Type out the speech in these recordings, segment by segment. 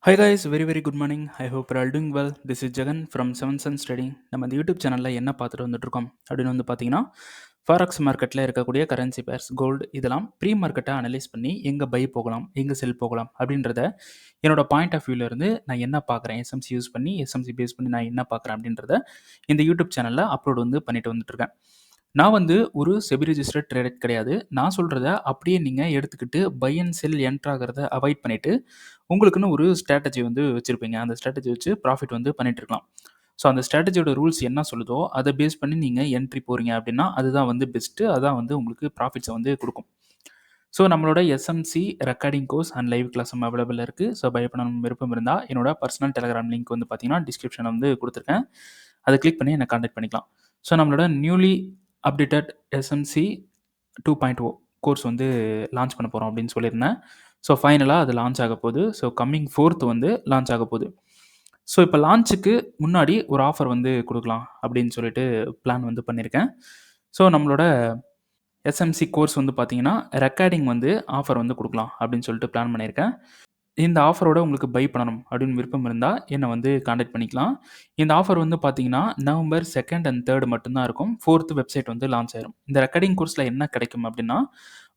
Hi guys, very good morning. I hope you're all doing well. This is Jagan from seven sons trading. நம்ம இந்த YouTube சேனலில் என்ன பார்த்துட்டு வந்துட்டுருக்கோம் அப்படின்னு வந்து பார்த்தீங்கன்னா, ஃபாரக்ஸ் மார்க்கெட்டில் இருக்கக்கூடிய கரன்சி பேர்ஸ், கோல்டு இதெல்லாம் ப்ரீ மார்க்கெட்டை அனலைஸ் பண்ணி எங்கே பை போகலாம், எங்கே செல் போகலாம் அப்படின்றத என்னோட பாயிண்ட் ஆஃப் வியூவிலேருந்து நான் என்ன பார்க்குறேன், எஸ்எம்சி யூஸ் பண்ணி எஸ்எம்சி பேஸ் பண்ணி நான் என்ன பார்க்குறேன் அப்படின்றத இந்த யூடியூப் சேனலில் அப்லோட் வந்து பண்ணிட்டு வந்துட்டுருக்கேன். நான் வந்து ஒரு செபி ரிஜிஸ்டர்ட் ட்ரேடர் கிடையாது. நான் சொல்கிறத அப்படியே நீங்கள் எடுத்துக்கிட்டு பை அண்ட் செல் என்ட்ரு ஆகிறத அவாய்ட் பண்ணிவிட்டு உங்களுக்குன்னு ஒரு ஸ்ட்ராட்டஜி வந்து வச்சுருப்பீங்க. அந்த ஸ்ட்ராட்டஜி வச்சு ப்ராஃபிட் வந்து பண்ணிட்டுருக்கலாம். ஸோ அந்த ஸ்ட்ராட்டஜியோட ரூல்ஸ் என்ன சொல்லுதோ அதை பேஸ் பண்ணி நீங்கள் என்ட்ரி போகிறீங்க அப்படின்னா அதுதான் வந்து பெஸ்ட்டு. அதான் வந்து உங்களுக்கு ப்ராஃபிட்ஸை வந்து கொடுக்கும். ஸோ நம்மளோட SMC recording course and live கிளாஸும் அவைலபிள் இருக்குது. ஸோ பை பண்ணணும் விருப்பம் இருந்தால் என்னோட பர்சனல் டெலிகிராம் லிங்க் வந்து பார்த்தீங்கன்னா டிஸ்கிரிப்ஷனில் வந்து கொடுத்துருக்கேன். அதை கிளிக் பண்ணி என்னை கான்டாக்ட் பண்ணிக்கலாம். ஸோ நம்மளோட நியூலி அப்டேட்டட் எஸ்எம்சி 2.0 கோர்ஸ் வந்து லான்ச் பண்ண போகிறோம் அப்படின்னு சொல்லியிருந்தேன். ஸோ ஃபைனலாக அது லான்ச் ஆக போகுது. ஸோ கம்மிங் 4th வந்து லான்ச் ஆக போகுது. ஸோ இப்போ லான்ச்சுக்கு முன்னாடி ஒரு ஆஃபர் வந்து கொடுக்கலாம் அப்படின்னு சொல்லிட்டு பிளான் வந்து பண்ணியிருக்கேன். ஸோ நம்மளோட எஸ்எம்சி கோர்ஸ் வந்து பார்த்தீங்கன்னா ரெக்கார்டிங் வந்து ஆஃபர் வந்து கொடுக்கலாம் அப்படின்னு சொல்லிட்டு பிளான் பண்ணியிருக்கேன். இந்த ஆஃபரோட உங்களுக்கு பை பண்ணணும் அப்படின்னு விருப்பம் இருந்தால் என்னை வந்து காண்டாக்ட் பண்ணிக்கலாம். இந்த ஆஃபர் வந்து பார்த்தீங்கன்னா நவம்பர் 2nd அண்ட் 3rd மட்டும்தான் இருக்கும். 4th வெப்சைட் வந்து லான்ச் ஆயிரும். இந்த ரெக்கார்டிங் கோர்ஸில் என்ன கிடைக்கும் அப்படின்னா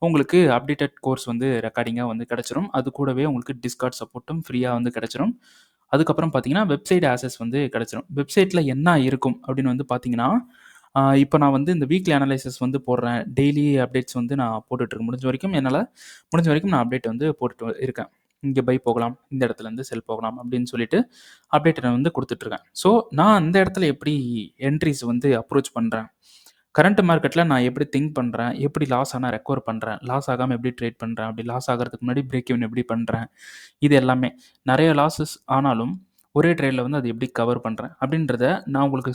உங்களுக்கு அப்டேட்டட் கோர்ஸ் வந்து ரெக்கார்டிங்காக வந்து கிடச்சிரும். அது கூடவே உங்களுக்கு டிஸ்கார்ட் சப்போர்ட்டும் ஃப்ரீயாக வந்து கிடச்சிரும். அதுக்கப்புறம் பார்த்தீங்கன்னா வெப்சைட் ஆக்சஸ் வந்து கிடச்சிரும். வெப்சைட்டில் என்ன இருக்கும் அப்படின்னு வந்து பார்த்தீங்கன்னா இப்போ நான் வந்து இந்த வீக்லி அனலைசிஸ் வந்து போடுறேன். டெய்லி அப்டேட்ஸ் வந்து நான் போட்டுட்ருக்கேன். முடிஞ்ச வரைக்கும் நான் அப்டேட் வந்து போட்டுட்டு இருக்கேன். இங்கே பை போகலாம், இந்த இடத்துலேருந்து செல் போகலாம் அப்படின்னு சொல்லிட்டு அப்டேட்டை நான் வந்து கொடுத்துட்ருக்கேன். ஸோ நான் அந்த இடத்துல எப்படி என்ட்ரிஸ் வந்து அப்ரோச் பண்ணுறேன், கரண்ட் மார்க்கெட்டில் நான் எப்படி திங்க் பண்ணுறேன், எப்படி லாஸ் ஆனால் ரெக்கவர் பண்ணுறேன், லாஸ் ஆகாமல் எப்படி ட்ரேட் பண்ணுறேன், அப்படி லாஸ் ஆகிறதுக்கு முன்னாடி பிரேக் ஈவன் எப்படி பண்ணுறேன், இது எல்லாமே நிறைய லாஸஸ் ஆனாலும் ஒரே ட்ரேடில் வந்து அது எப்படி கவர் பண்ணுறேன் அப்படின்றத நான் உங்களுக்கு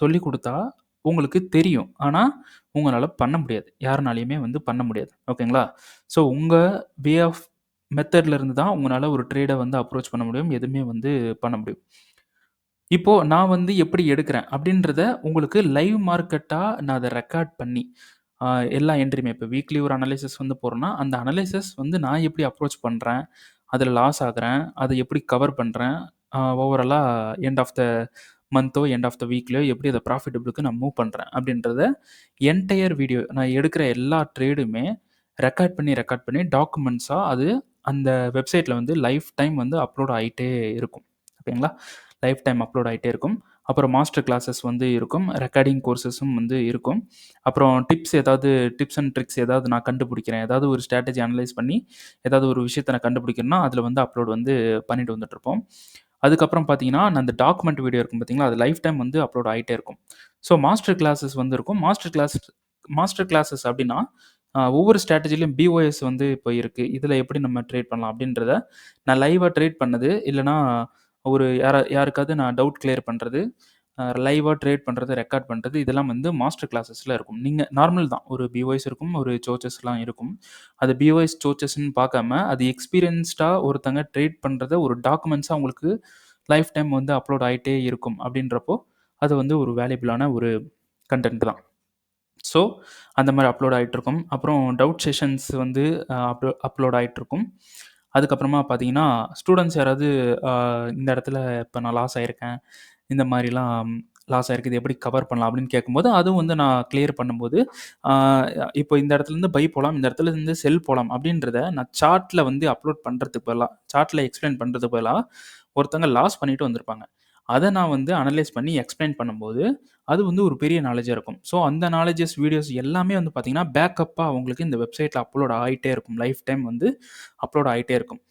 சொல்லி கொடுத்தா உங்களுக்கு தெரியும். ஆனால் உங்களால் பண்ண முடியாது. யாருனாலையுமே வந்து பண்ண முடியாது. ஓகேங்களா? ஸோ உங்கள் வே ஆஃப் மெத்தட்ல இருந்து தான் உங்களால ஒரு ட்ரேடை வந்து அப்ரோச் பண்ண முடியும். எதுவுமே வந்து பண்ண முடியும். இப்போ நான் வந்து எப்படி எடுக்கிறேன் அப்படின்றத உங்களுக்கு லைவ் மார்க்கெட்டா நான் அத ரெக்கார்ட் பண்ணி, எல்லா என்ட்ரியுமே இப்போ வீக்லி ஒரு அனலைசிஸ் வந்து போடுறேன்னா, அந்த அனலைசிஸ் வந்து நான் எப்படி அப்ரோச் பண்றேன், அதில லாஸ் ஆகுறேன், அதை எப்படி கவர் பண்றேன், ஓவராலா எண்ட் ஆஃப் த மந்த்தோ, எண்ட் ஆஃப் த வீக்லியோ எப்படி அத ப்ராஃபிட்டபிளுக்கு நான் மூவ் பண்றேன் அப்படின்றத என்டையர் வீடியோ நான் எடுக்கிற எல்லா ட்ரேடுமே ரெக்கார்ட் பண்ணி டாக்குமெண்ட்ஸா அது அந்த வெப்சைட்ல வந்து லைஃப் டைம் வந்து அப்லோட் ஆயிட்டே இருக்கும். ஓகேங்களா? லைஃப் டைம் அப்லோட் ஆயிட்டே இருக்கும். அப்புறம் மாஸ்டர் கிளாஸஸ் வந்து இருக்கும். ரெக்கார்டிங் கோர்சஸும் வந்து இருக்கும். அப்புறம் டிப்ஸ் அண்ட் ட்ரிக்ஸ் ஏதாவது நான் கண்டுபிடிக்கிறேன். ஏதாவது ஒரு ஸ்ட்ராட்டஜி அனலைஸ் பண்ணி, ஏதாவது ஒரு விஷயத்த நான் கண்டுபிடிக்கிறேன்னா, அதில வந்து அப்லோட் வந்து பண்ணிட்டு வந்துட்டுருப்போம். அதுக்கப்புறம் பார்த்தீங்கன்னா, நான் அந்த டாக்குமெண்ட் வீடியோ இருக்கும் பார்த்தீங்களா, அது லைஃப் டைம் வந்து அப்லோட் ஆயிட்டே இருக்கும். ஸோ மாஸ்டர் கிளாஸஸ் வந்து இருக்கும். மாஸ்டர் கிளாஸஸ் அப்டின்னா, ஒவ்வொரு ஸ்ட்ராட்டஜிலயும் பிஓஎஸ் வந்து இப்போ இருக்கு. இதில எப்படி நம்ம ட்ரேட் பண்ணலாம் அப்படின்றத நான் லைவா ட்ரேட் பண்ணது, இல்லன்னா ஒரு யாருக்காவது நான் டவுட் கிளியர் பண்றது, லைவா ட்ரேட் பண்றது, ரெக்கார்ட் பண்றது இதெல்லாம் வந்து மாஸ்டர் கிளாஸஸ்ல இருக்கும். நீங்க நார்மல் தான். ஒரு பிஓஎஸ் இருக்கும், ஒரு சோச்சஸ்லாம் இருக்கும். அது பிஓஎஸ், சோச்சஸ்ன்னு பார்க்காம, அது எக்ஸ்பீரியன்ஸ்டா ஒருத்தங்க ட்ரேட் பண்றத ஒரு டாக்குமெண்ட்ஸா உங்களுக்கு லைஃப் டைம் வந்து அப்லோட் ஆயிட்டே இருக்கும் அப்படின்றப்போ, அது வந்து ஒரு வேல்யூபிளான ஒரு கன்டென்ட் தான். ஸோ, அந்த மாரி அப்லோட் ஆயிட்டுருக்கும். அப்புறம் டவுட் செஷன்ஸ் வந்து அப்லோட் ஆயிட்டுருக்கும். அதுக்கப்புறமா பார்த்தீங்கன்னா, ஸ்டூடண்ட்ஸ் யாராவது அ இந்த இடத்துல இப்ப நான் லாஸ் ஆயிருக்கேன். இந்த மாரிலாம் லாஸ் ஆயிருக்கு. இது எப்படி கவர் பண்ணலாம் அப்படின்னு கேட்கும்போது, அதுவும் வந்து நான் கிளியர் பண்ணும்போது, ஆ இப்போ இந்த இடத்துலருந்து பை போலாம், இந்த இடத்துலருந்து செல் போலாம் அப்படின்றத நான் சார்ட்ல வந்து அப்லோட் பண்றதுக்கு பதிலா, சார்ட்ல எக்ஸ்பிளைன் பண்றதுக்கு பதிலா, ஒருத்தவங்க லாஸ் பண்ணிட்டு வந்திருப்பாங்க. அத நான் வந்து அனலைஸ் பண்ணி எக்ஸ்பிளைன் பண்ணும்போது, அது வந்து ஒரு பெரிய நாலேட்ஜா இருக்கும். ஸோ அந்த நாலேட்ஜஸ், வீடியோஸ் எல்லாமே வந்து பார்த்தீங்கன்னா, பேக்கப்ஸா உங்களுக்கு இந்த வெப்சைட்ல அப்லோட் ஆயிட்டே இருக்கும். லைஃப் டைம் வந்து அப்லோட் ஆயிட்டே இருக்கும்.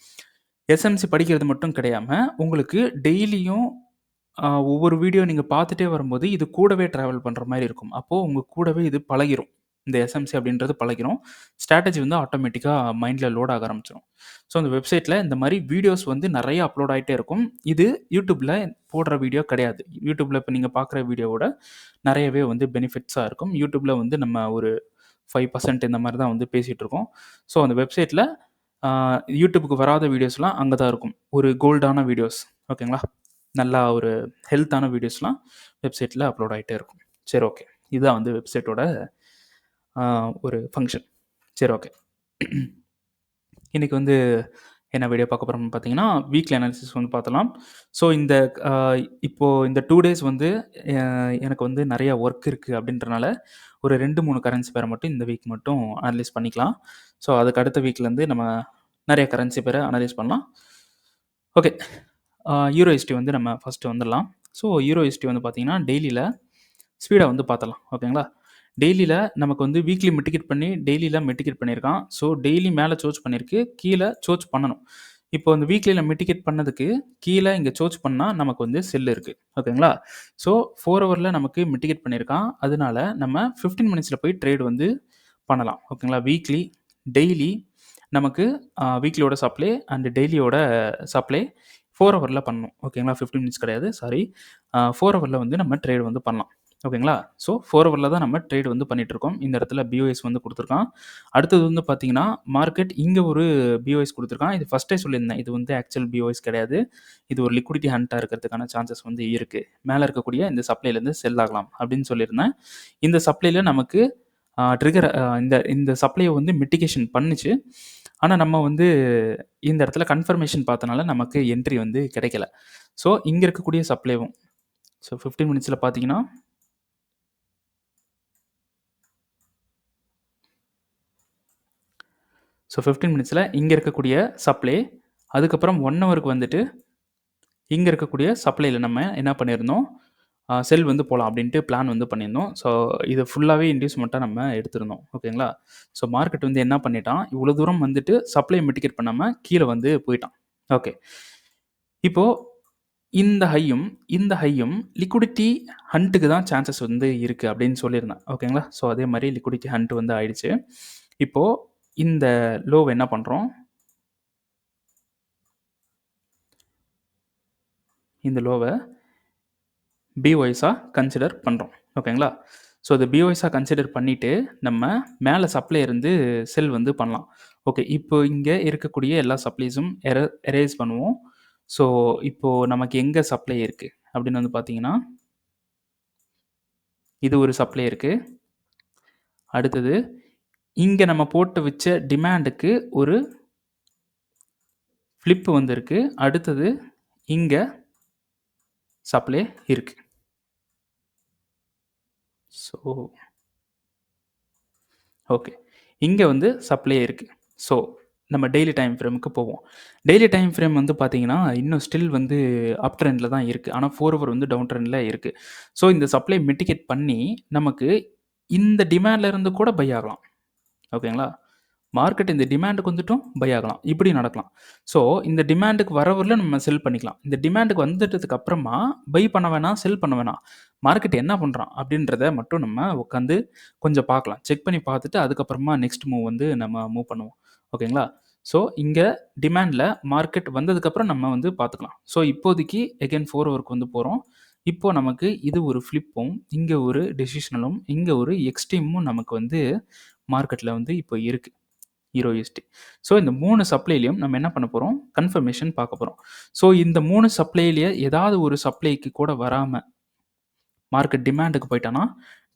எஸ்எம்சி படிக்கிறது மட்டும் கிடையாம, உங்களுக்கு டெய்லியும் ஒவ்வொரு வீடியோ நீங்க பார்த்துட்டே வரும்போது, இது கூடவே ட்ராவல் பண்ற மாரி இருக்கும். அப்போ உங்க கூடவே இது பழகிரும். இந்த எஸ்எம்சி அப்படின்றது பழகிரும். ஸ்ட்ராட்டஜி வந்து ஆட்டோமேட்டிக்கா மைண்ட்ல லோட் ஆக ஆரம்பிச்சுரும். ஸோ அந்த வெப்சைட்ல இந்த மாரி வீடியோஸ் வந்து நெறைய அப்லோட் ஆயிட்டே இருக்கும். இது YouTubeல போடுற வீடியோ கிடையாது. YouTubeல இப்ப நீங்க பார்க்குற வீடியோவோட நெறையவே வந்து பெனிஃபிட்ஸா இருக்கும். YouTubeல வந்து நம்ம ஒரு 5% இந்த மாரி தான் வந்து பேசிட்டு இருக்கோம். ஸோ அந்த வெப்சைட்ல ஆ YouTubeக்கு வராத வீடியோஸ்லாம் அங்க தான் இருக்கும். ஒரு கோல்டான வீடியோஸ். ஓகேங்களா? நல்லா ஒரு ஹெல்த்தான வீடியோஸ்லாம் வெப்சைட்ல அப்லோட் ஆயிட்டே இருக்கும். சரி, ஓகே. இதுதான் வந்து வெப்சைட்டோட ஒரு ஃபங்ஷன். சரி, ஓகே. இன்னைக்கு வந்து என்ன வீடியோ பார்க்க போறோம்னு பார்த்தீங்கன்னா, வீக்லி அனாலிசிஸ் வந்து பார்த்தலாம். ஸோ அ இப்போ இந்த 2 டேஸ் வந்து எனக்கு வந்து நெறைய ஒர்க் இருக்கு அப்படின்றனால, ஒரு 2, 3 கரன்சி பேர மட்டும் இந்த வீக் மட்டும் அனலைஸ் பண்ணிக்கலாம். ஸோ அதுக்கு அடுத்த வீக்லேருந்து நம்ம நெறைய கரன்சி பேர அனலைஸ் பண்ணலாம். ஓகே. யூரோஎஸ்டி வந்து நம்ம ஃபர்ஸ்ட்டு வந்துடலாம். ஸோ யூரோஎஸ்டி வந்து பார்த்தீங்கன்னா, டெய்லியில ஸ்பீடா வந்து பார்த்துடலாம். ஓகேங்களா? டெய்லியில நமக்கு வந்து வீக்லி மிட்டிகேட் பண்ணி, டெய்லியில மிட்டிகேட் பண்ணியிருக்கான். ஸோ டெய்லி மேல சோர்ச் பண்ணியிருக்கு. கீழ சோர்ச் பண்ணணும். இப்போ இந்த வீக்லில மிட்டிகேட் பண்ணதுக்கு கீழ இங்க சோர்ச் பண்ணா நமக்கு வந்து செல் இருக்கு. ஓகேங்களா? ஸோ 4 ஹவர்ல நமக்கு மிட்டிகேட் பண்ணியிருக்கான். அதனால நம்ம 15 மினிட்ஸ்ல போய் ட்ரேட் வந்து பண்ணலாம். ஓகேங்களா? வீக்லி, டெய்லி நமக்கு வீக்லியோட சப்ளை அண்ட் டெய்லியோட சப்ளை 4 ஹவர்ல பண்ணணும். ஓகேங்களா? 15 மினிட்ஸ் கிடையாது. சாரி. 4 ஹவர்ல வந்து நம்ம ட்ரேட் வந்து பண்ணலாம். ஓகேங்களா? ஸோ 4 ஹவர்ல தான் நம்ம ட்ரேட் வந்து பண்ணிட்டுருக்கோம். இந்த இடத்துல பிஓஎஸ் வந்து குடுத்துருக்கான். அடுத்தது வந்து பார்த்தீங்கன்னா, மார்க்கெட் இங்க ஒரு பிஓஎஸ் குடுத்துருக்கான். இது ஃபர்ஸ்ட்டே சொல்லியிருந்தேன். இது வந்து ஆக்சுவல் பிஓஎஸ் கிடையாது. இது ஒரு லிக்விடிட்டி ஹண்டா இருக்கிறதுக்கான சான்சஸ் வந்து இருக்கு. மேல இருக்கக்கூடிய இந்த சப்ளைலேருந்து செல் ஆகலாம் அப்படின்னு சொல்லியிருந்தேன். இந்த சப்ளைல நமக்கு ட்ரிகர் இந்த இந்த சப்ளைய வந்து மிட்டிகேஷன் பண்ணுச்சு. ஆனா நம்ம வந்து இந்த இடத்துல கன்ஃபர்மேஷன் பார்த்தனால நமக்கு என்ட்ரி வந்து கிடைக்கல. ஸோ இங்க இருக்கக்கூடிய சப்ளைவும் ஸோ 15 மினிட்ஸ்ல பார்த்தீங்கன்னா ஸோ 15 மினிட்ஸ்ல இங்க இருக்கக்கூடிய சப்ளை, அதுக்கப்புறம் 1 ஹவருக்கு வந்துட்டு இங்க இருக்கக்கூடிய சப்ளைல நம்ம என்ன பண்ணியிருந்தோம், செல் வந்து போலாம் அப்படின்ட்டு பிளான் வந்து பண்ணியிருந்தோம். ஸோ இது ஃபுல்லாவே இன்டியூஸ்மென்ட்டா நம்ம எடுத்திருந்தோம். ஓகேங்களா? ஸோ மார்க்கெட் வந்து என்ன பண்ணிட்டான், இவ்வளோ தூரம் வந்துட்டு சப்ளைய மிட்டிகேட் பண்ணாம கீழ வந்து போயிட்டான். ஓகே. இப்போ இந்த ஹையும் லிக்விடிட்டி ஹண்ட்க்கு தான் சான்சஸ் வந்து இருக்கு அப்படின்னு சொல்லியிருந்தேன். ஓகேங்களா? ஸோ அதே மாரி லிக்விடிட்டி ஹண்ட் வந்து ஆயிடுச்சு. இப்போ இந்த லோவ என்ன பண்றோம், இந்த லோவ பிஒய்ஸா கன்சிடர் பண்றோம். ஓகேங்களா? ஸோ இத பிஒய்ஸா கன்சிடர் பண்ணிட்டு, நம்ம மேல சப்ளை இருந்து செல் வந்து பண்ணலாம். ஓகே. இப்போ இங்க இருக்கக்கூடிய எல்லா சப்ளைஸும் எரேஸ் பண்ணுவோம். ஸோ இப்போ நமக்கு எங்க சப்ளை இருக்கு அப்படின்னு வந்து பார்த்தீங்கன்னா, இது ஒரு சப்ளை இருக்கு. அடுத்தது இங்க நம்ம போட்டு வச்ச டிமாண்டுக்கு ஒரு ஃபிளிப் வந்து இருக்கு. அடுத்தது இங்க சப்ளை இருக்கு. So okay. இங்க வந்து சப்ளை இருக்கு. ஸோ நம்ம டெய்லி டைம் ஃப்ரேமுக்கு போவோம். டெய்லி டைம் ஃப்ரேம் வந்து பார்த்தீங்கன்னா, இன்னும் ஸ்டில் வந்து அப் ட்ரெண்ட்ல தான் இருக்கு. ஆனா 4 ஹவர் வந்து டவுன் ட்ரெண்ட்ல இருக்கு. ஸோ இந்த சப்ளை மிட்டிகேட் பண்ணி நமக்கு இந்த டிமாண்ட்ல இருந்து கூட பை ஆகலாம். ஓகேங்களா? மார்க்கெட் இந்த டிமாண்டுக்கு வந்துட்டும் பை ஆகலாம். இப்படி நடக்கலாம். ஸோ இந்த டிமாண்டுக்கு வரவரையில நம்ம செல் பண்ணிக்கலாம். இந்த டிமாண்டுக்கு வந்துட்டதுக்கு அப்புறமா பை பண்ண வேணாம், செல் பண்ண வேணாம். மார்க்கெட் என்ன பண்றான் அப்படின்றத மட்டும் நம்ம உட்காந்து கொஞ்சம் பார்க்கலாம். செக் பண்ணி பார்த்துட்டு அதுக்கப்புறமா நெக்ஸ்ட் மூவ் வந்து நம்ம மூவ் பண்ணுவோம். ஓகேங்களா? ஸோ இங்க டிமாண்ட்ல மார்க்கெட் வந்ததுக்கப்புறம் நம்ம வந்து பார்த்துக்கலாம். ஸோ இப்போதைக்கு அகைன் 4 ஹவருக்கு வந்து போறோம். இப்போ நமக்கு இது ஒரு ஃபிளிப்பும், இங்க ஒரு டெசிஷனலும், இங்க ஒரு எக்ஸ்ட்ரீமும் நமக்கு வந்து மார்க்கெட்ல வந்து இப்போ இருக்கு. யூரோஎஸ்டி. ஸோ இந்த 3 சப்ளைலயும் நம்ம என்ன பண்ண போறோம், கன்ஃபர்மேஷன் பார்க்க போறோம். ஸோ இந்த 3 சப்ளைலயே ஏதாவது ஒரு சப்ளைக்கு கூட வராம மார்க்கெட் டிமாண்டுக்கு போயிட்டான்னா,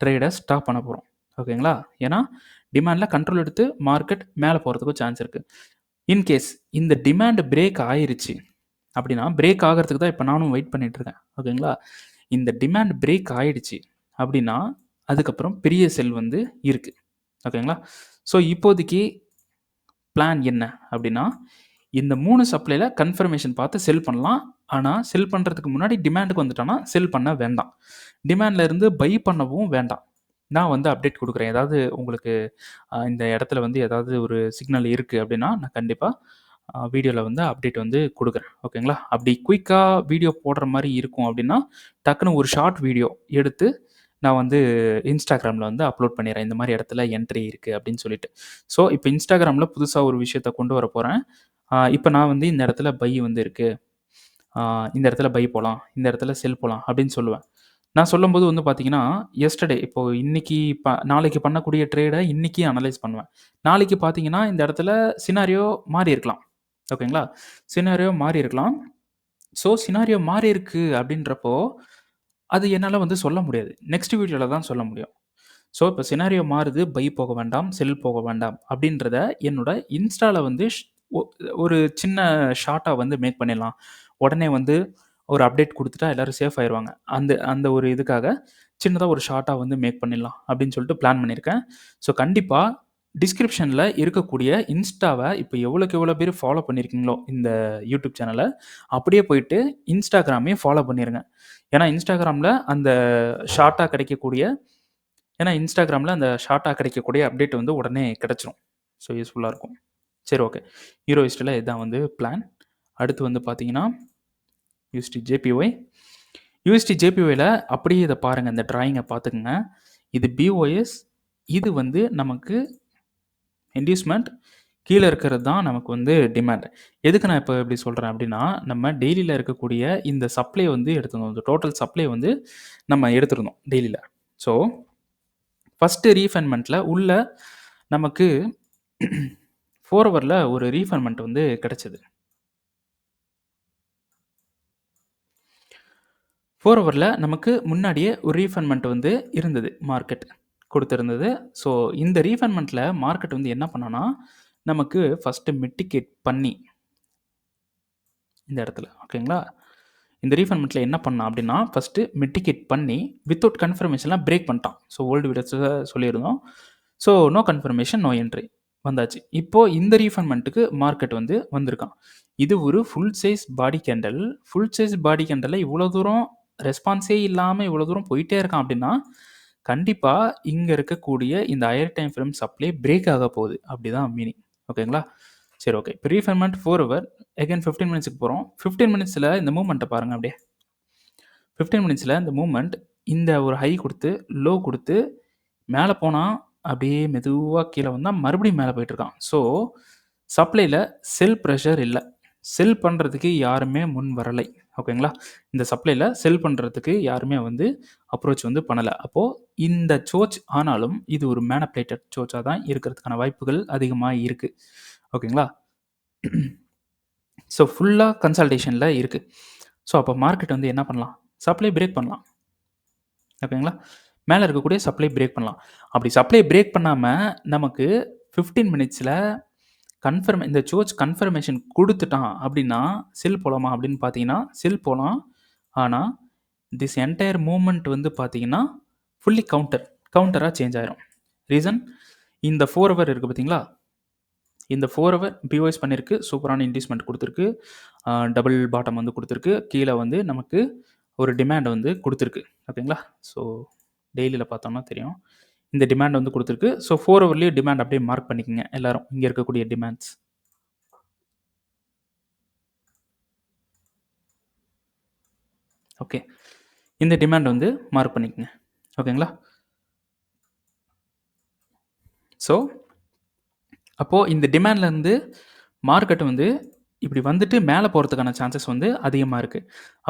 ட்ரேட ஸ்டாப் பண்ண போறோம். ஓகேங்களா? ஏன்னா டிமாண்ட்ல கண்ட்ரோல் எடுத்து மார்க்கெட் மேல போறதுக்கு சான்ஸ் இருக்கு. இன்கேஸ் இந்த டிமாண்ட் பிரேக் ஆயிருச்சு அப்படின்னா, பிரேக் ஆகறதுக்கு தான் இப்ப நானும் வெயிட் பண்ணிட்டு இருக்கேன். ஓகேங்களா? இந்த டிமாண்ட் பிரேக் ஆயிடுச்சு அப்படின்னா, அதுக்கப்புறம் பெரிய செல் வந்து இருக்கு. ஓகேங்களா? ஸோ இப்போதைக்கு பிளான் என்ன அப்படின்னா, இந்த 3 சப்ளைல கன்ஃபர்மேஷன் பார்த்து செல் பண்ணலாம். ஆனா, செல் பண்றதுக்கு முன்னாடி டிமாண்டுக்கு வந்துட்டான்னா, செல் பண்ண வேண்டாம். டிமாண்ட்ல இருந்து பை பண்ணவும் வேண்டாம். நான் வந்து அப்டேட் குடுக்குறேன். ஏதாவது உங்களுக்கு இந்த இடத்துல வந்து ஏதாவது ஒரு சிக்னல் இருக்கு அப்படின்னா, நான் கண்டிப்பா வீடியோல வந்து அப்டேட் வந்து குடுக்குறேன். ஓகேங்களா? அப்படி குயிக்கா வீடியோ போடுற மாரி இருக்கும் அப்படின்னா, டக்குனு ஒரு ஷார்ட் வீடியோ எடுத்து நான் வந்து Instagramல வந்து அப்லோட் பண்ணிடுறேன். இந்த மாரி இடத்துல என்ட்ரி இருக்கு அப்படின்னு சொல்லிட்டு. ஸோ, இப்ப Instagramல புதுசா ஒரு விஷயத்த கொண்டு வரப்போறேன். இப்ப நான் வந்து இந்த இடத்துல பை வந்து இருக்கு. ஆ இந்த இடத்துல பை போலாம். இந்த இடத்துல செல் போலாம் அப்படின்னு சொல்லுவேன். நான் சொல்லும்போது வந்து பார்த்தீங்கன்னா, எஸ்டர்டே இப்போ இன்னைக்கு நாளைக்கு பண்ணக்கூடிய ட்ரேட இன்னைக்கு அனலைஸ் பண்ணுவேன். நாளைக்கு பார்த்தீங்கன்னா, இந்த இடத்துல சினாரியோ மாறி இருக்கலாம். ஓகேங்களா? சினாரியோ மாறி இருக்கலாம். ஸோ, சினாரியோ மாறி இருக்கு அப்படின்றப்போ, அது என்னால வந்து சொல்ல முடியாது. நெக்ஸ்ட் வீடியோல தான் சொல்ல முடியும். ஸோ, இப்ப சினாரியோ மாறுது. பை போக வேண்டாம், செல் போக வேண்டாம் அப்படின்றத என்னோட இன்ஸ்டால வந்து ஒ ஒரு சின்ன ஷார்ட்டா வந்து மேக் பண்ணிடலாம். உடனே வந்து ஒரு அப்டேட் குடுத்துட்டா எல்லாரும் சேஃப் ஆயிருவாங்க. அந்த அந்த ஒரு இதுக்காக சின்னதா ஒரு ஷார்ட்டா வந்து மேக் பண்ணிடலாம் அப்படின்னு சொல்லிட்டு பிளான் பண்ணியிருக்கேன். ஸோ கண்டிப்பா டிஸ்கிரிப்ஷன்ல இருக்கக்கூடிய இன்ஸ்டாவ இப்ப எவ்வளோக்கு எவ்வளோ பேர் ஃபாலோ பண்ணியிருக்கீங்களோ இந்த யூடியூப் சேனல, அப்படியே போயிட்டு இன்ஸ்டாகிராமையும் ஃபாலோ பண்ணிருங்க. ஏன்னா இன்ஸ்டாகிராம்ல அந்த ஷார்ட்டா கிடைக்கக்கூடிய ஏன்னா இன்ஸ்டாகிராம்ல அந்த ஷார்ட்டா கிடைக்கக்கூடிய அப்டேட் வந்து உடனே கிடைச்சிரும். ஸோ யூஸ்ஃபுல்லா இருக்கும். சரி ஓகே. ஹீரோயிஸ்ட்ல இதான் வந்து பிளான். அடுத்து வந்து பார்த்தீங்கன்னா, யூஎஸ்டி ஜேபிஒய். யூஎஸ்டி ஜேபிஒய்ல அப்படியே இத பாருங்க. இந்த டிராயிங்க பார்த்துக்கங்க. இது பிஓஎஸ். இது வந்து நமக்கு இன்டியூஸ்மென்ட். கீழ இருக்கிறது தான் நமக்கு வந்து டிமாண்ட். எதுக்கு நான் இப்ப இப்படி சொல்றேன் அப்படின்னா, நம்ம டெய்லில இருக்கக்கூடிய இந்த சப்ளை வந்து எடுத்துருந்தோம். இந்த டோட்டல் சப்ளை வந்து நம்ம எடுத்திருந்தோம் டெய்லில. ஸோ, ஃபர்ஸ்ட் ரீஃபைன்மென்ட்ல உள்ள நமக்கு 4 ஹவர்ல ஒரு ரீஃபைன்மென்ட் வந்து கிடைச்சது. 4 ஹவர்ல நமக்கு முன்னாடியே ஒரு ரீஃபைன்மென்ட் வந்து இருந்தது. மார்க்கெட் குடுத்திருந்தது. ஸோ, இந்த ரீஃபைன்மென்ட்ல மார்க்கெட் வந்து என்ன பண்ணான்னா, நமக்கு ஃபர்ஸ்ட் மிட்டிகேட் பண்ணி இந்த இடத்துல ஓகேங்களா? இந்த ரீஃபைன்மென்ட்ல என்ன பண்ணான் அப்படின்னா, ஃபர்ஸ்ட் மிட்டிகேட் பண்ணி வித்தவுட் கன்ஃபர்மேஷன்லாம் பிரேக் பண்ணிட்டான். ஸோ, ஓல்டு வீடியோஸ்ல சொல்லியிருந்தோம். So, no confirmation, no entry வந்தாச்சு. இப்போ இந்த ரீஃபைன்மென்ட்க்கு மார்க்கெட் வந்து வந்திருக்கான். இது ஒரு full size body candle. Full size body கேண்டல்ல இவ்வளோ தூரம் ரெஸ்பான்ஸே இல்லாம இவ்வளோ தூரம் போயிட்டே இருக்கான் அப்படின்னா, கண்டிப்பா இங்க இருக்கக்கூடிய இந்த higher time frame supply break ஆக போகுது. அப்படிதான் மீனிங். ஓகேங்களா? சரி ஓகே. இப்போ ரீஃபைன்மென்ட் 4 ஹவர் அகைன் 15 மினிட்ஸ்க்கு போறோம். 15 மினிட்ஸ்ல இந்த மூவ்மெண்ட்ட பாருங்க அப்படியே. 15 மினிட்ஸ்ல இந்த மூவ்மெண்ட் இந்த ஒரு ஹை குடுத்து, லோ குடுத்து, மேல போனா அப்படியே மெதுவா கீழ வந்தா மறுபடியும் மேல போயிட்டு இருக்கான். ஸோ, சப்ளைல செல் பிரஷர் இல்ல. செல் பண்றதுக்கு யாருமே முன் வரலை. ஓகேங்களா? இந்த சப்ளைல செல் பண்றதுக்கு யாருமே வந்து அப்ரோச் வந்து பண்ணல. அப்போ இந்த சோர்ச் ஆனாலும் இது ஒரு மேனிபுலேட்டட் சோர்ச்சா தான் இருக்கிறதுக்கான வாய்ப்புகள் அதிகமா இருக்கு. ஓகேங்களா? ஸோ, ஃபுல்லா கன்சால்டேஷன்ல இருக்கு. ஸோ, அப்போ மார்க்கெட் வந்து என்ன பண்ணலாம்? சப்ளை பிரேக் பண்ணலாம். ஓகேங்களா? மேல இருக்கக்கூடிய சப்ளை பிரேக் பண்ணலாம். அப்படி சப்ளை பிரேக் பண்ணாம நமக்கு 15 மினிட்ஸ்ல இந்த சோர்ச் கன்ஃபர்மேஷன் குடுத்துட்டான் அப்படின்னா, செல் போலாமா அப்படின்னு பார்த்தீங்கன்னா, செல் போலாம். ஆனா, திஸ் என்டயர் மூவ்மெண்ட் வந்து பார்த்தீங்கன்னா, ஃபுல்லி கவுண்டரா சேஞ்ச் ஆயிரும். ரீசன் இந்த 4 ஹவர் இருக்கு பார்த்தீங்களா? இந்த 4 ஹவர் பிஓஎஸ் பண்ணியிருக்கு. சூப்பரான இன்டியூஸ்மென்ட் குடுத்திருக்கு. டபுள் பாட்டம் வந்து குடுத்திருக்கு. கீழ வந்து நமக்கு ஒரு டிமாண்ட் வந்து குடுத்திருக்கு. ஓகேங்களா? ஸோ, டெய்லில பார்த்தோம்னா தெரியும். இந்த டிமாண்ட் வந்து குடுத்திருக்கு. ஸோ, 4 ஹவர்லயும் டிமாண்ட் அப்படியே மார்க் பண்ணிக்கங்க எல்லாரும். இங்க இருக்கக்கூடிய டிமாண்ட்ஸ். ஓகே. இந்த டிமாண்ட் வந்து மார்க் பண்ணிக்கங்க. ஓகேங்களா? ஸோ, அப்போ இந்த டிமாண்ட்லேருந்து மார்க்கெட் வந்து இப்படி வந்துட்டு மேல போறதுக்கான சான்சஸ் வந்து அதிகமா இருக்கு.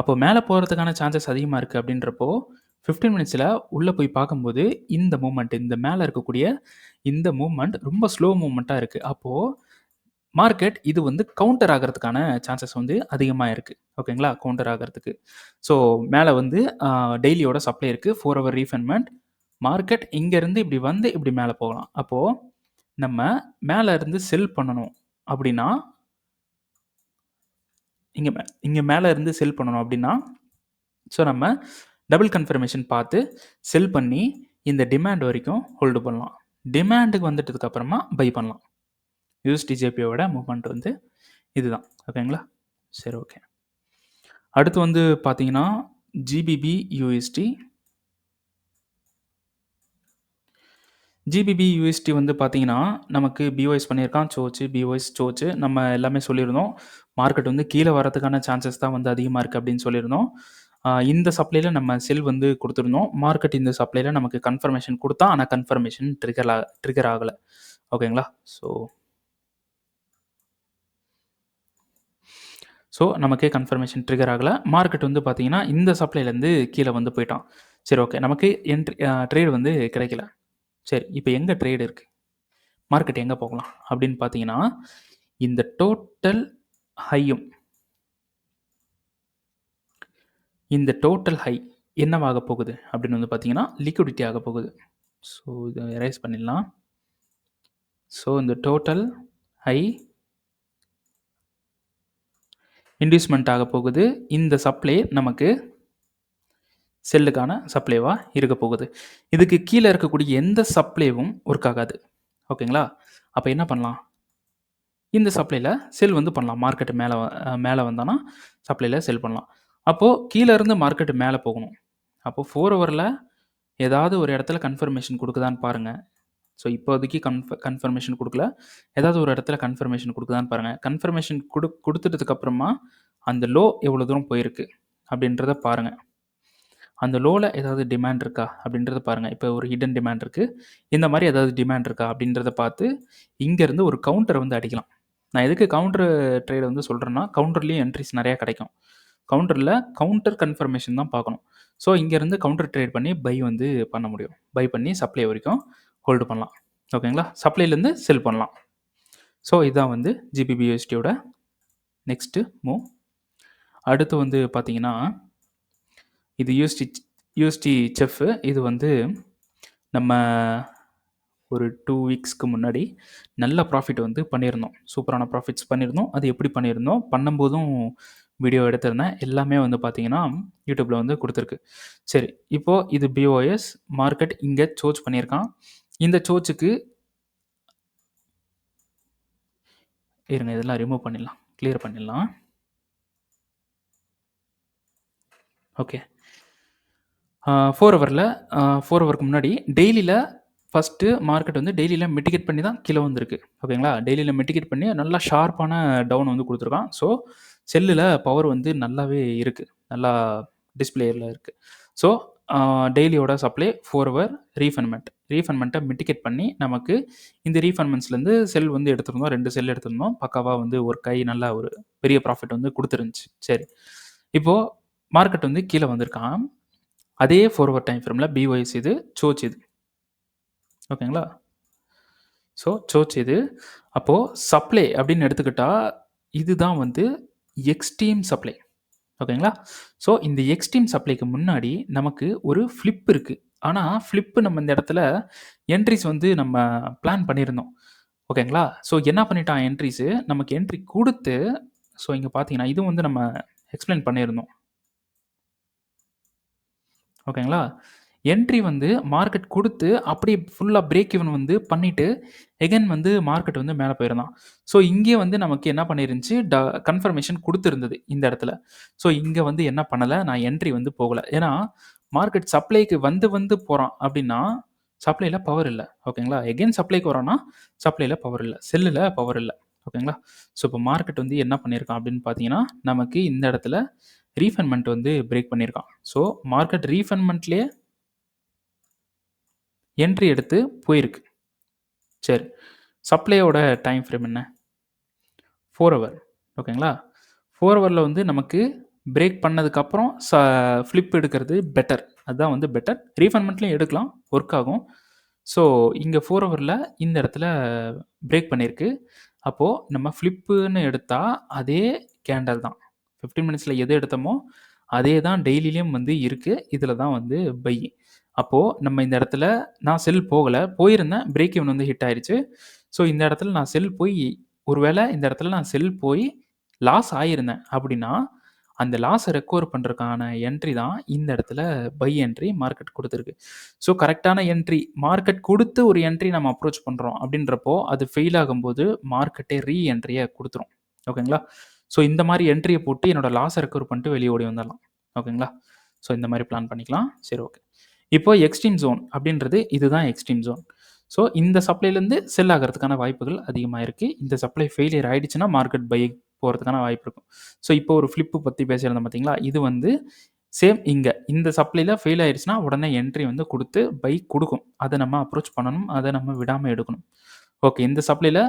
அப்போ மேல போறதுக்கான சான்சஸ் அதிகமா இருக்கு அப்படின்றப்போ, 15 மினிட்ஸ்ல உள்ள போய் பார்க்கும்போது, இந்த மூவ்மெண்ட் இந்த மேல இருக்கக்கூடிய இந்த மூவ்மெண்ட் ரொம்ப ஸ்லோ மூவ்மெண்ட்டா இருக்கு. அப்போ மார்க்கெட் இது வந்து கவுண்டர் ஆகுறதுக்கான சான்சஸ் வந்து அதிகமா இருக்கு. ஓகேங்களா? கவுண்டர் ஆகுறதுக்கு. ஸோ, மேல வந்து டெய்லியோட சப்ளை இருக்கு. 4 ஹவர் ரீஃபைன்மென்ட். மார்க்கெட் இங்கருந்து இப்படி வந்து இப்படி மேல போகலாம். அப்போ நம்ம மேல இருந்து செல் பண்ணணும் அப்படின்னா, இங்க மேல இருந்து செல் பண்ணணும் அப்படின்னா, ஸோ நம்ம டபுள் கன்ஃபர்மேஷன் பார்த்து செல் பண்ணி இந்த டிமாண்ட் வரைக்கும் ஹோல்டு பண்ணலாம். டிமாண்டுக்கு வந்துட்டதுக்கு அப்புறமா பை பண்ணலாம். யூஎஸ்டிஜேபியோட மூவ்மெண்ட் வந்து இதுதான். ஓகேங்களா? சரி ஓகே. அடுத்து வந்து பார்த்தீங்கன்னா, ஜிபிபி யூஎஸ்டி. ஜிபிபி யூஎஸ்டி வந்து பார்த்தீங்கன்னா, நமக்கு பிஓஎஸ் பண்ணியிருக்கான். பிஓஎஸ் நம்ம எல்லாமே சொல்லியிருந்தோம். மார்க்கெட் வந்து கீழ வரதுக்கான சான்சஸ் தான் வந்து அதிகமா இருக்கு அப்படின்னு சொல்லியிருந்தோம். இந்த சப்ளைல நம்ம செல் வந்து குடுத்திருந்தோம். மார்க்கெட் இந்த சப்ளைல நமக்கு கன்ஃபர்மேஷன் குடுத்தான். ஆனா கன்ஃபர்மேஷன் ட்ரிகர் ஆகல. ஓகேங்களா? ஸோ நமக்கே கன்ஃபர்மேஷன் ட்ரிகர் ஆகல. மார்க்கெட் வந்து பார்த்தீங்கன்னா, இந்த சப்ளைலேருந்து கீழ வந்து போயிட்டான். சரி ஓகே. நமக்கு ட்ரேட் வந்து கிடைக்கல. சரி இப்ப எங்க ட்ரேட் இருக்கு? மார்க்கெட் எங்க போகலாம்? அப்படின்னு பார்த்தீங்கன்னா, இந்த டோட்டல் ஹையும் இந்த டோட்டல் ஹை என்னவாக போகுது? அப்படின்னு வந்து பார்த்தீங்கன்னா, லிக்விடிட்டி ஆக போகுது. ஸோ இத எரேஸ் பண்ணிடலாம். ஸோ இந்த டோட்டல் ஹை இன்டியூஸ்மெண்ட் ஆக போகுது. இந்த சப்ளை நமக்கு செல்லுக்கான சப்ளைவாக இருக்க போகுது. இதுக்கு கீழே இருக்கக்கூடிய எந்த சப்ளைவும் ஒர்க் ஆகாது. ஓகேங்களா? அப்போ என்ன பண்ணலாம்? இந்த சப்ளையில் செல் வந்து பண்ணலாம். மார்க்கெட்டு மேலே வந்தானா சப்ளையில் செல் பண்ணலாம். அப்போது கீழே இருந்து மார்க்கெட்டு மேலே போகணும். அப்போது 4 ஹவரில் ஏதாவது ஒரு இடத்துல கன்ஃபர்மேஷன் கொடுக்குதான்னு பாருங்கள். ஸோ இப்போதைக்கு கன்ஃபர்மேஷன் கொடுக்கல. ஏதாவது ஒரு இடத்துல கன்ஃபர்மேஷன் கொடுக்குதான்னு பாருங்கள். கன்ஃபர்மேஷன் கொடுத்துட்டதுக்கப்புறமா அந்த லோ எவ்வளோ தூரம் போயிருக்கு அப்படின்றத பாருங்கள். அந்த லோவில் ஏதாவது டிமாண்ட் இருக்கா அப்படின்றத பாருங்கள். இப்போ ஒரு ஹிடன் டிமாண்ட் இருக்குது. இந்த மாதிரி ஏதாவது டிமாண்ட் இருக்கா அப்படின்றத பார்த்து இங்கேருந்து ஒரு கவுண்டரை வந்து அடிக்கலாம். நான் எதுக்கு கவுண்டர் ட்ரேட் வந்து சொல்கிறேன்னா, கவுண்டர்லேயும் என்ட்ரிஸ் நிறையா கிடைக்கும். கவுண்டரில் கவுண்டர் கன்ஃபர்மேஷன் தான் பார்க்கணும். ஸோ இங்கேருந்து கவுண்டர் ட்ரேட் பண்ணி பை வந்து பண்ண முடியும். பை பண்ணி சப்ளை வரைக்கும் ஹோல்டு பண்ணலாம். ஓகேங்களா? சப்ளைலேருந்து செல் பண்ணலாம். ஸோ இதுதான் வந்து ஜிபிபியூஎஸ்டியோட நெக்ஸ்ட்டு மூவ். அடுத்து வந்து பார்த்தீங்கன்னா, இது யூஎஸ்டி செஃப். இது வந்து நம்ம ஒரு 2 வீக்ஸ்க்கு முன்னாடி நல்ல ப்ராஃபிட் வந்து பண்ணியிருந்தோம். சூப்பரான ப்ராஃபிட்ஸ் பண்ணியிருந்தோம். அது எப்படி பண்ணியிருந்தோம்? பண்ணும்போதும் வீடியோ எடுத்திருந்தேன். எல்லாமே வந்து பார்த்தீங்கன்னா, யூடியூப்பில் வந்து கொடுத்துருக்கு. சரி, இப்போது இது பிஓஎஸ் மார்க்கெட் இங்கே சோச் பண்ணியிருக்கான். இந்த சோச்சுக்கு இருங்க, இதெல்லாம் ரிமூவ் பண்ணிடலாம், கிளியர் பண்ணிடலாம். ஓகே, 4 ஹவருக்கு முன்னாடி டெய்லியில் ஃபஸ்ட்டு மார்க்கெட் வந்து டெய்லியில் மிட்டிகேட் பண்ணி தான் கீழே வந்திருக்கு. ஓகேங்களா? டெய்லியில் மிட்டிகேட் பண்ணி நல்லா ஷார்ப்பான டவுன் வந்து கொடுத்துருக்கான். ஸோ செல்லில் பவர் வந்து நல்லாவே இருக்குது, நல்லா டிஸ்பிளேயில் இருக்குது. ஸோ டெய்லியோட சப்ளை 4 ஹவர் ரீஃபண்ட்மெண்ட்டை மிட்டிகேட் பண்ணி நமக்கு இந்த ரீஃபண்ட்மெண்ட்ஸ்லேருந்து செல் வந்து எடுத்திருந்தோம். 2 செல் எடுத்திருந்தோம். பக்காவாக வந்து ஒரு கை நல்லா ஒரு பெரிய ப்ராஃபிட் வந்து கொடுத்துருந்துச்சு. சரி, இப்போது மார்க்கெட் வந்து கீழே வந்திருக்கான். அதே 4 ஹவர் டைம் ஃப்ரேமில் பிஒய்ஸ் இது, சோச் இது. ஓகேங்களா? ஸோ சோச் இது. அப்போது சப்ளை அப்படின்னு எடுத்துக்கிட்டால் இதுதான் வந்து எக்ஸ்ட்ரீம் சப்ளை. ஓகேங்களா? ஸோ இந்த எக்ஸ்ட்ரீம் சப்ளைக்கு முன்னாடி நமக்கு ஒரு ஃப்ளிப் இருக்குது. ஆனால் ஃப்ளிப்பு நம்ம இந்த இடத்துல என்ட்ரிஸ் வந்து நம்ம பிளான் பண்ணியிருந்தோம். ஓகேங்களா? ஸோ என்ன பண்ணிட்டான் என்ட்ரிஸு, நமக்கு என்ட்ரி கொடுத்து, ஸோ இங்கே பார்த்தீங்கன்னா இதுவும் வந்து நம்ம எக்ஸ்பிளைன் பண்ணியிருந்தோம். ஓகேங்களா? என்ட்ரி வந்து மார்க்கெட் கொடுத்து அப்படியே ஃபுல்லாக பிரேக் ஈவன் வந்து பண்ணிவிட்டு எகைன் வந்து மார்க்கெட் வந்து மேலே போயிருந்தான். ஸோ இங்கே வந்து நமக்கு என்ன பண்ணிருந்துச்சு, கன்ஃபர்மேஷன் கொடுத்துருந்தது இந்த இடத்துல. ஸோ இங்கே வந்து என்ன பண்ணலை, நான் என்ட்ரி வந்து போகலை. ஏன்னா மார்க்கெட் சப்ளைக்கு வந்து போகிறான் அப்படின்னா சப்ளையில் பவர் இல்லை. ஓகேங்களா? எகைன் சப்ளைக்கு வரோன்னா சப்ளையில் பவர் இல்லை, செல்லில் பவர் இல்லை. ஓகேங்களா? ஸோ இப்போ மார்க்கெட் வந்து என்ன பண்ணியிருக்கான் அப்படின்னு பார்த்தீங்கன்னா, நமக்கு இந்த இடத்துல ரீஃபண்ட்மெண்ட் வந்து பிரேக் பண்ணியிருக்கான். ஸோ மார்க்கெட் ரீஃபண்ட்மெண்ட்லேயே என்ட்ரி எடுத்து போயிருக்கு. சரி, சப்ளையோட டைம் ஃப்ரேம் என்ன? 4 ஹவர். ஓகேங்களா? 4 ஹவரில் வந்து நமக்கு பிரேக் பண்ணதுக்கப்புறம் ஃப்ளிப் எடுக்கிறது பெட்டர். அதுதான் வந்து பெட்டர். ரீஃபண்ட்மெண்ட்லேயும் எடுக்கலாம், ஒர்க் ஆகும். ஸோ இங்கே 4 ஹவரில் இந்த இடத்துல பிரேக் பண்ணியிருக்கு. அப்போது நம்ம ஃப்ளிப்புன்னு எடுத்தால் அதே கேண்டல் தான். 15 மினிட்ஸில் எது எடுத்தோமோ அதே தான் டெய்லியிலையும் வந்து இருக்குது. இதில் தான் வந்து பை. அப்போது நம்ம இந்த இடத்துல நான் செல் போகலை, போயிருந்தேன், பிரேக் ஈவன் வந்து ஹிட் ஆயிடுச்சு. ஸோ இந்த இடத்துல நான் செல் போய் ஒருவேளை இந்த இடத்துல நான் செல் போய் லாஸ் ஆகியிருந்தேன் அப்படின்னா அந்த லாஸை ரெக்கவர் பண்ணுறதுக்கான என்ட்ரி தான் இந்த இடத்துல பை என்ட்ரி மார்க்கெட் கொடுத்துருக்கு. ஸோ கரெக்டான என்ட்ரி மார்க்கெட் கொடுத்து ஒரு என்ட்ரி நம்ம அப்ரோச் பண்ணுறோம் அப்படின்றப்போ அது ஃபெயில் ஆகும்போது மார்க்கெட்டே என்ட்ரியை கொடுத்துரும். ஓகேங்களா? ஸோ இந்த மாதிரி என்ட்ரியை போட்டு என்னோட லாஸை ரெக்கவர் பண்ணிட்டு வெளியே ஓடி வந்துடலாம். ஓகேங்களா? ஸோ இந்த மாதிரி பிளான் பண்ணிக்கலாம். சரி, ஓகே. இப்போ எக்ஸ்ட்ரீம் ஜோன் அப்படின்றது இதுதான் எக்ஸ்ட்ரீம் ஜோன். ஸோ இந்த சப்ளைலேருந்து செல் ஆகிறதுக்கான வாய்ப்புகள் அதிகமாக இருக்குது. இந்த சப்ளை ஃபெயிலியர் ஆகிடுச்சுன்னா மார்க்கெட் பை போகிறதுக்கான வாய்ப்பு இருக்கும். ஸோ இப்போ ஒரு ஃப்ளிப்பு பற்றி பேசியிருந்தோம் பார்த்தீங்களா? இது வந்து சேம் இங்கே இந்த சப்ளையில் ஃபெயில் ஆயிடுச்சுன்னா உடனே என்ட்ரி வந்து கொடுத்து பை கொடுக்கும். அதை நம்ம அப்ரோச் பண்ணணும், அதை நம்ம விடாமல் எடுக்கணும். ஓகே, இந்த சப்ளையில்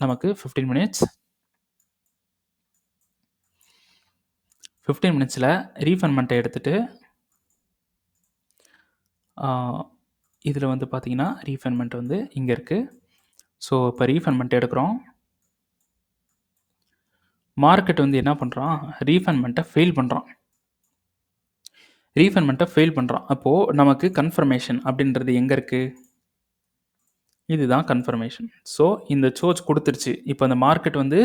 நமக்கு 15 மினிட்ஸில் ரீஃபண்ட்மெண்ட்டை எடுத்துகிட்டு இதில் வந்து பார்த்தீங்கன்னா ரீஃபண்ட்மெண்ட் வந்து இங்கே இருக்குது. ஸோ இப்போ ரீஃபண்ட்மெண்ட் எடுக்கிறோம். மார்க்கெட் வந்து என்ன பண்ணுறான், ரீஃபண்ட்மெண்ட்டை ஃபெயில் பண்ணுறான். அப்போது நமக்கு கன்ஃபர்மேஷன் அப்படின்றது எங்கே இருக்குது, இதுதான் கன்ஃபர்மேஷன். ஸோ இந்த சோச் கொடுத்துருச்சு. இப்போ அந்த மார்க்கெட் வந்து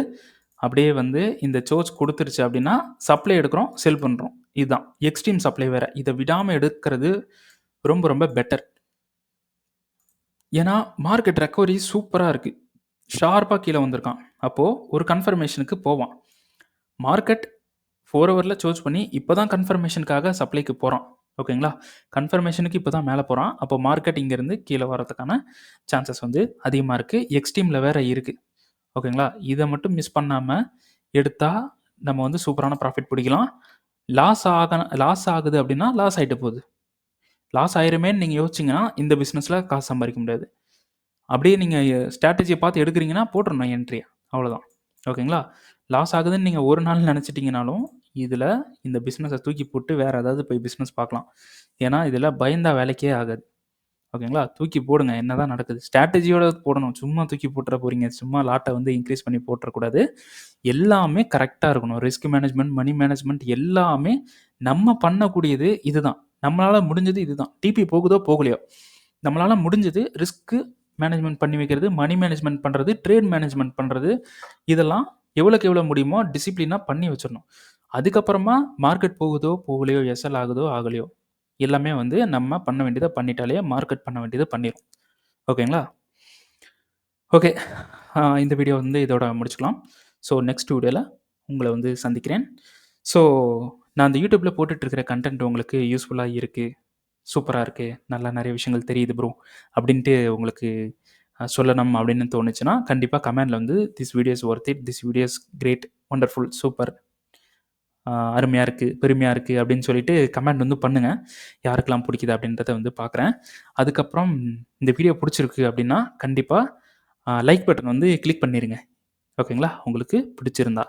அப்படியே வந்து இந்த சோர்ஸ் குடுத்துருச்சு அப்படின்னா, சப்ளை எடுக்கிறோம், செல் பண்றோம். இதுதான். எக்ஸ்ட்ரீம் சப்ளை வேற. இத விடாம எடுக்கிறது ரொம்ப ரொம்ப பெட்டர். ஏன்னா, மார்க்கெட் ரெக்கவரி சூப்பரா இருக்கு. ஷார்ப்பா கீழ வந்திருக்கான். அப்போ ஒரு கன்ஃபர்மேஷனுக்கு போவான். மார்க்கெட் 4 ஹவர்ல சோர்ஸ் பண்ணி இப்ப தான் கன்ஃபர்மேஷனுக்காக சப்ளைக்கு போறான். ஓகேங்களா? கன்ஃபர்மேஷனுக்கு இப்ப தான் மேல போறான். அப்போ மார்க்கெட் இங்கருந்து கீழ வரதுக்கான சான்சஸ் வந்து அதிகமா இருக்கு. எக்ஸ்ட்ரீம்ல வேற இருக்கு. ஓகேங்களா? இத மட்டும் மிஸ் பண்ணாம எடுத்தா நம்ம வந்து சூப்பரான ப்ராஃபிட் பிடிக்கலாம். லாஸ் ஆகுது அப்படின்னா, லாஸ் ஆயிட்டு போகுது. லாஸ் ஆயிருமேன்னு நீங்க யோசிச்சீங்கன்னா, இந்த பிசினஸ்ல காசு சம்பாரிக்க முடியாது. அப்படியே நீங்க ஸ்ட்ராட்டஜிய பார்த்து எடுக்கிறீங்கன்னா, போட்டுறணும் என்ட்ரிய. அவ்வளோதான். ஓகேங்களா? லாஸ் ஆகுதுன்னு நீங்க ஒரு நாள் நெனச்சிட்டீங்கனாலும், இதுல இந்த பிசினஸ தூக்கி போட்டு வேற ஏதாவது போய் பிசினஸ் பார்க்கலாம். ஏன்னா, இதுல பயந்தா வேலைக்கே ஆகாது. ஓகேங்களா? தூக்கி போடுங்க. என்னதான் நடக்குது? ஸ்ட்ராட்டஜியோட போடணும். சும்மா தூக்கி போட்டுற போறீங்க. சும்மா லாட்ட வந்து இன்கிரீஸ் பண்ணி போட்டுறக்கூடாது. எல்லாமே கரெக்ட்டா இருக்கணும். ரிஸ்க் மேனேஜ்மெண்ட், மனி மேனேஜ்மெண்ட் எல்லாமே நம்ம பண்ணக்கூடியது இதுதான். நம்மளால முடிஞ்சது இதுதான். டிபி போகுதோ, போகலையோ, நம்மளால முடிஞ்சது ரிஸ்க் மேனேஜ்மெண்ட் பண்ணி வைக்கிறது, மனி மேனேஜ்மெண்ட் பண்றது, ட்ரேட் மேனேஜ்மெண்ட் பண்றது, இதெல்லாம் எவ்வளோக்கு எவ்வளோ முடியுமோ டிசிப்ளினா பண்ணி வச்சிரணும். அதுக்கப்புறமா மார்க்கெட் போகுதோ, போகலையோ, எஸ்எல் ஆகுதோ, ஆகலையோ, எல்லாமே வந்து நம்ம பண்ண வேண்டியத பண்ணிட்டாலே மார்க்கெட் பண்ண வேண்டியத பண்ணிரும். ஓகேங்களா? ஓகே. இந்த வீடியோ வந்து இதோட முடிச்சுக்கலாம். ஸோ நெக்ஸ்ட் வீடியோல உங்கள வந்து சந்திக்கிறேன். ஸோ நான் அந்த YouTubeல போட்டுட்டு இருக்கிற கன்டென்ட் உங்களுக்கு யூஸ்ஃபுல்லா இருக்கு, சூப்பரா இருக்கு, நல்லா நெறைய விஷயங்கள் தெரியுது ப்ரோ அப்படின்ட்டு உங்களுக்கு சொல்லணும் அப்படின்னு தோணுச்சுன்னா, கண்டிப்பா கமெண்ட்ல வந்து this video is worth it, this video is great, wonderful, super, அருமையா இருக்கு, பெருமையா இருக்கு அப்படின்னு சொல்லிட்டு கமெண்ட் வந்து பண்ணுங்க. யாருக்கெல்லாம் பிடிக்குது அப்படின்றத வந்து பார்க்குறேன். அதுக்கப்புறம் இந்த வீடியோ பிடிச்சிருக்கு அப்படின்னா, கண்டிப்பா லைக் பட்டன் வந்து கிளிக் பண்ணிருங்க. ஓகேங்களா? உங்களுக்கு பிடிச்சிருந்தா.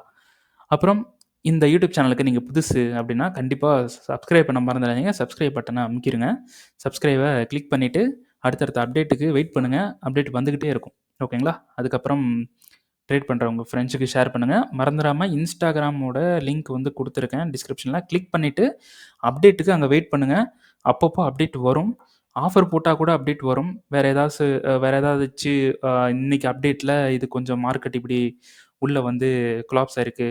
அப்புறம் இந்த யூடியூப் சேனலுக்கு நீங்க புதுசு அப்படின்னா, கண்டிப்பா சப்ஸ்கிரைப் பண்ண மறந்துடாதீங்க. சப்ஸ்கிரைப் பட்டன அமுக்கிருங்க. சப்ஸ்கிரைப கிளிக் பண்ணிட்டு, அடுத்தடுத்த அப்டேட்டுக்கு வெயிட் பண்ணுங்க. அப்டேட் வந்துகிட்டே இருக்கும். ஓகேங்களா? அதுக்கப்புறம் ட்ரேட் பண்ற உங்க ஃப்ரெண்ட்ஸுக்கு ஷேர் பண்ணுங்க. மறந்துடாம Instagramமோட லிங்க் வந்து குடுத்துருக்கேன் டிஸ்கிரிப்ஷன்ல. கிளிக் பண்ணிட்டு, அப்டேட்டுக்கு அங்க வெயிட் பண்ணுங்க. அப்பப்போ அப்டேட் வரும். ஆஃபர் போட்டா கூட அப்டேட் வரும். வேற ஏதாச்சு இன்னைக்கு அப்டேட்ல இது கொஞ்சம் மார்க்கெட் இப்படி உள்ள வந்து கொலாப்ஸ் ஆயிருக்கு.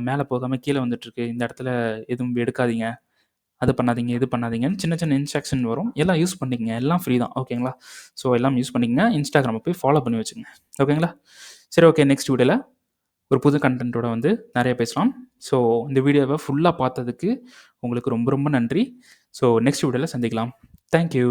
மேல போகாம கீழ வந்துட்டுருக்கு. இந்த இடத்துல எதுவும் எடுக்காதீங்க. அது பண்ணாதீங்க, இது பண்ணாதீங்கன்னு சின்ன சின்ன இன்ஸ்ட்ரக்ஷன் வரும். எல்லாம் யூஸ் பண்ணிக்கங்க. எல்லாம் ஃப்ரீ தான். ஓகேங்களா? ஸோ எல்லாம் யூஸ் பண்ணிக்கங்க. Instagramம போய் ஃபாலோ பண்ணி வச்சுக்கங்க. ஓகேங்களா? சரி, ஓகே. நெக்ஸ்ட் வீடியோல ஒரு புது கன்டென்ட்டோட வந்து நெறைய பேசலாம். ஸோ இந்த வீடியோவ ஃபுல்லா பார்த்ததுக்கு உங்களுக்கு ரொம்ப ரொம்ப நன்றி. ஸோ நெக்ஸ்ட் வீடியோல சந்திக்கலாம். Thank you.